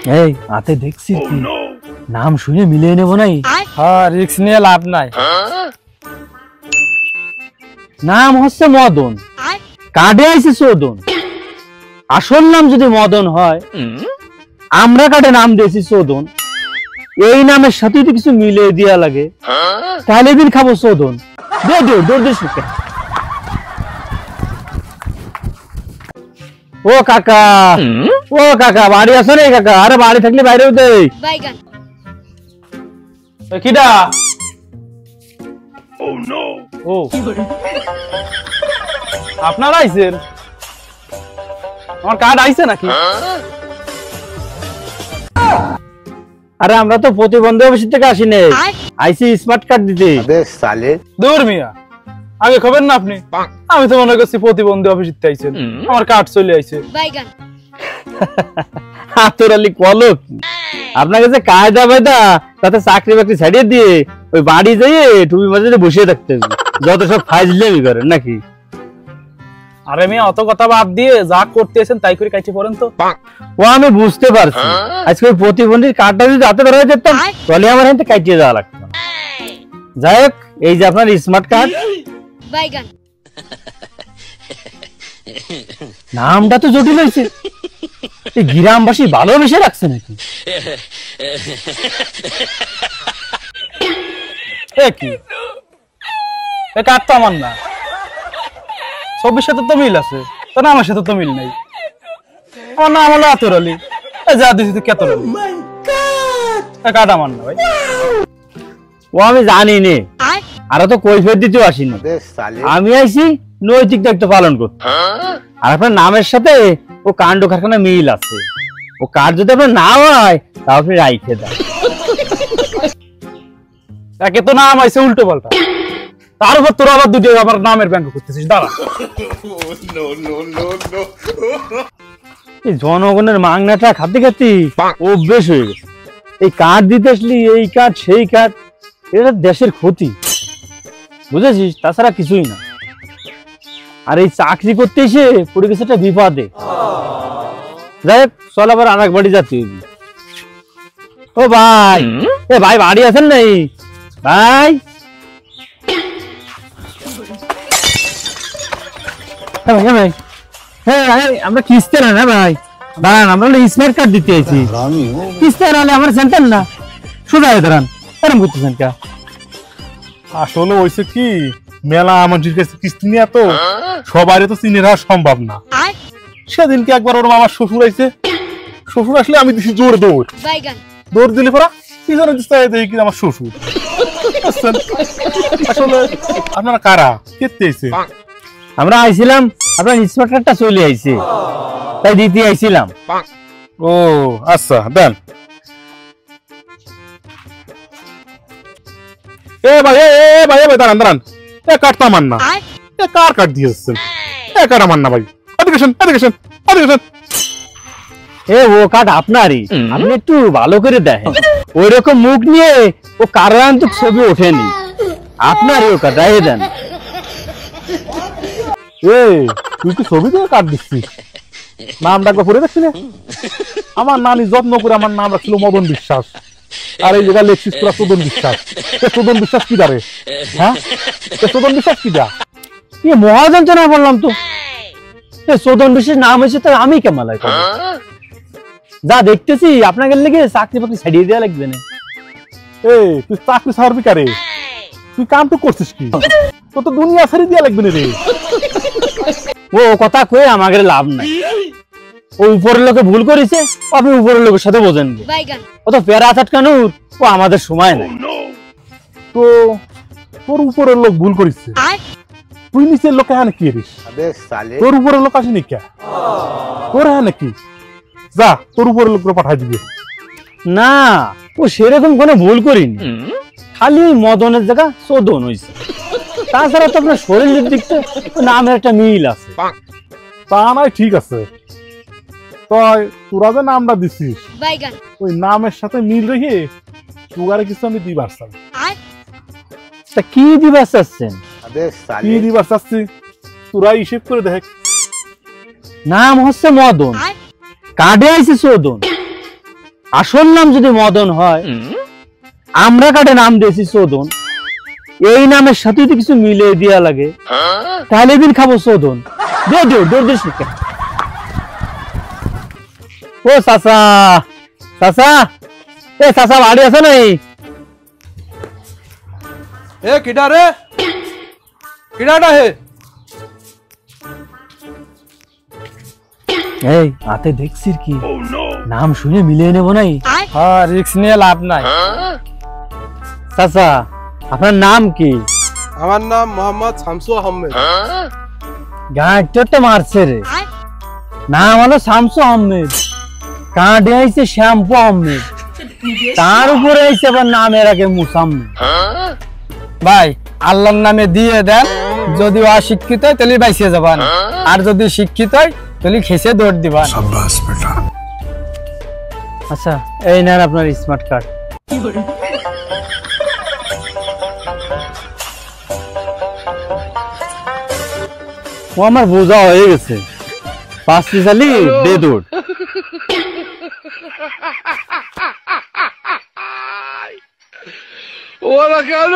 এই হাতে দেখছি কি নাম শুনে মিলিয়ে নেব নাই? হ্যাঁ, রিস্ক নিয়ে লাভ নাই। নাম হচ্ছে মদন, কার্ডে আইছে চোদন। আসল নাম যদি মদন হয়, আমরা কার্ডে নাম দিয়েছি চোদন। এই নামের সাথে যদি কিছু মিলিয়ে দেওয়া লাগে তাহলে দিন খাবো চোদন। দে দে দৌড় দিস। ও কাকা, ও কাকা বাড়ি আসো রে কাকা। আরে বাড়ি থাকলে বাইরে হতে কিডা? ও আপনারা আইছেন? আমার কার্ড আইছে নাকি? আরে আমরা তো প্রতিবন্ধী অফিস থেকে আসি নাই, আইসি স্মার্ট কার্ড দিতে। দূর মিয়া, আগে খবর না আপনি? আমি তো মনে করছি প্রতিবন্ধী অফিস থেকে আইছেন, আমার কার্ড চলে আইছে। হাতরালি কলক আপনাকে যে কায়দা বায়দা তাতে চাকরি বাকরি ছাড়িয়ে দিয়ে ওই বাড়ি যেয়ে টুপি মাঝে বসে থাকতে হবে, যত সব ফাইজলামি করেন নাকি? আরে মিয়া, অত কথা বাদ দিয়ে যা করতেছেন তাই করে কাইছে পড়েন তো। ও আমি বুঝতে পারছি, আজকে ওই প্রতিবন্ধীর কার্ডটা যদি হাতে ধরে যেতাম তাহলে আমার হাতে কাটিয়ে যাওয়া লাগতো। যাই হোক, এই যে আপনার স্মার্ট কার্ড। নামটা তো জটিল হয়েছে, এই গ্রামবাসী ভালোবেসে রাখছে নাকি? কার্ড তো আমার না, ছবির সাথে তো মিল আছে, তো আমার সাথে তো মিল নাই। আমার নাম হলো আতর আলী, যা দিছি তো কেতর আলী। কার্ড আমার না ভাই। ও আমি জানি নে, আরো তো কৈফিয়ত দিতেও আসিনি। আমি আইছি নৈতিক দায়িত্ব পালন করতে। আর আপনার নামের সাথে ও কাণ্ড কারখানা মিল আছে। ও কার্ড যদি আপনার না হয় তাও আপনি রাইখে দেন। একে তো নাম আইছে উল্টো পাল্টা, তার উপর তোরা আবার দুটো আবার নামের ব্যাংক করতেছিস। দাঁড়া, এই জনগণের মাংনাটা খাতে খাতে অভ্যেস হয়ে গেছে। এই কার্ড দিতে আসলি এই কার্ড সেই কার্ড, এটা দেশের ক্ষতি, বুঝেছিস? তাছাড়া কিছুই না। আর এই চাকরি করতে এসে পড়ে গেছে একটা বিপদে। যাই হোক, চল আবার আর এক বাড়ি যাচ্ছি। ও ভাই, এ ভাই বাড়ি আছেন নাই ভাই? আমরা কিস্তে না ভাই, দাঁড়ান, আমরা স্মার্ট কার্ড দিতে আইছি। কিস্তে নাহলে আমার সেন্টার না, সোজা দাঁড়ান, এরকম করতেছেন কে? আসলে হয়েছে কি, মেলা আমার কাছে কিস্তি নিয়ে তো সবাই তো চিনে রাখা সম্ভব না। সেদিনকে একবার ওর মামার শ্বশুর আইছে, শ্বশুর আসলে আমি দিছি জোর দৌড়, দৌড় দিলে পরা পিছনে দেখি আমার শ্বশুর। আসলে আপনারা কারা, কেতে আইছে? আমরা আইছিলাম, আপনার স্মার্ট কার্ডটা চলে আইছে তাই দিতে আইছিলাম। ও আচ্ছা, দেন। এ ভাই, এ ভাই, দাঁড়ান দাঁড়ান, এ কার্ড তো আমার না। এ কার কার্ড দিয়ে আসছেন? এ কার্ড আমার না ভাই। এ ও কার্ড আপনারই, আপনি একটু ভালো করে দেখেন। ওই রকম মুখ নিয়ে ও কারান্তক ছবি ওঠেনি, আপনারই ও কার্ড রাইয়ে দেন। তুই কি ছবি দিয়ে কার্ড দিচ্ছিস? নামটা একবার পড়ে দেখছি না? আমার নানি যত্ন করে আমার নাম রাখছিল মদন বিশ্বাস, আর এই জায়গায় লেখছিস তোরা চোদন বিশ্বাস। চোদন বিশ্বাস কি দাঁড়ে? হ্যাঁ, চোদন বিশ্বাস কি দা? মহাযন্ত্রণা বললাম তো, চোদন বিশ্বাস নাম হয়েছে তাই আমি কেমালাই যা দেখতেছি আপনাকে লেগে চাকরি বাকরি ছাড়িয়ে দেওয়া লাগবে না। তুই চাকরি ছাড়বি কারে? তুই কাম তো করছিস কি? তোর তো দুনিয়া ছাড়িয়ে দেওয়া লাগবে না রে। ও কথা কয়ে আমাকে লাভ নাই। ও উপরের লোকে ভুল করেছে, আপনি উপরের লোকের সাথে বোঝেন। ও তো পেরা চাটকানোর ও আমাদের সময় নাই। তো তোর উপরের লোক ভুল করিস, তুই নিচের লোক হ্যাঁ কি রিস? তোর উপরের লোক আসেনি কে? তোর হ্যাঁ নাকি? যা, তোর উপরের লোক পাঠাই দিবি। না, ও সেরকম কোনো ভুল করিনি, খালি ওই মদনের জায়গা চোদন হয়েছে। তাছাড়া তো আপনার শরীরের দিক থেকে নামের একটা মিল আছে। তা নয়, ঠিক আছে, তোরা যে নামটা দিছিস ওই নামের সাথে মিল রেখে সুগারে কিছু আমি দিবার চাই। কি দিবার চাচ্ছেন? কি দিবার চাচ্ছি তোরা হিসেব করে দেখ। নাম হচ্ছে মদন, কার্ডে আইছে চোদন। আসল নাম যদি মদন হয়, আমরা কাটে নাম দিয়েছি চোদন, এই নামের সাথে যদি কিছু মিলে দেওয়া লাগে তাহলে দিন খাবো চোদন। দৌড় দিস না। ও চাচা, চাচা, এ চাচা বাড়ি আছে নাই? এ কিডা রে, কিডাটা হে? এই হাতে দেখছিস কি? নাম শুনে মিলিয়ে নেবো নাই? হ্যাঁ, রিস্ক নিয়ে লাভ নাই। চাচা আপনার নাম কি? আমার নাম মোহাম্মদ শামসু আহমেদ। গাঁটটা মারছে রে। নাম হলো শামসু আহমেদ, কাঁডে আইছে শ্যাম্পু আহমেদ, তার উপরে আইছে আবার নামের আগে মুসাম্মেদ। ভাই আল্লাহর নামে দিয়ে দেন, যদি অশিক্ষিত হয় তাহলে বাইসে যাবান, আর যদি শিক্ষিত হয় তাহলে খেসে দৌড় দিবান। আচ্ছা এই নেন আপনার স্মার্ট কার্ড। ও আমার বোঝা হয়ে গেছে, 5 চালি দে দৌড়। ওরা কেন?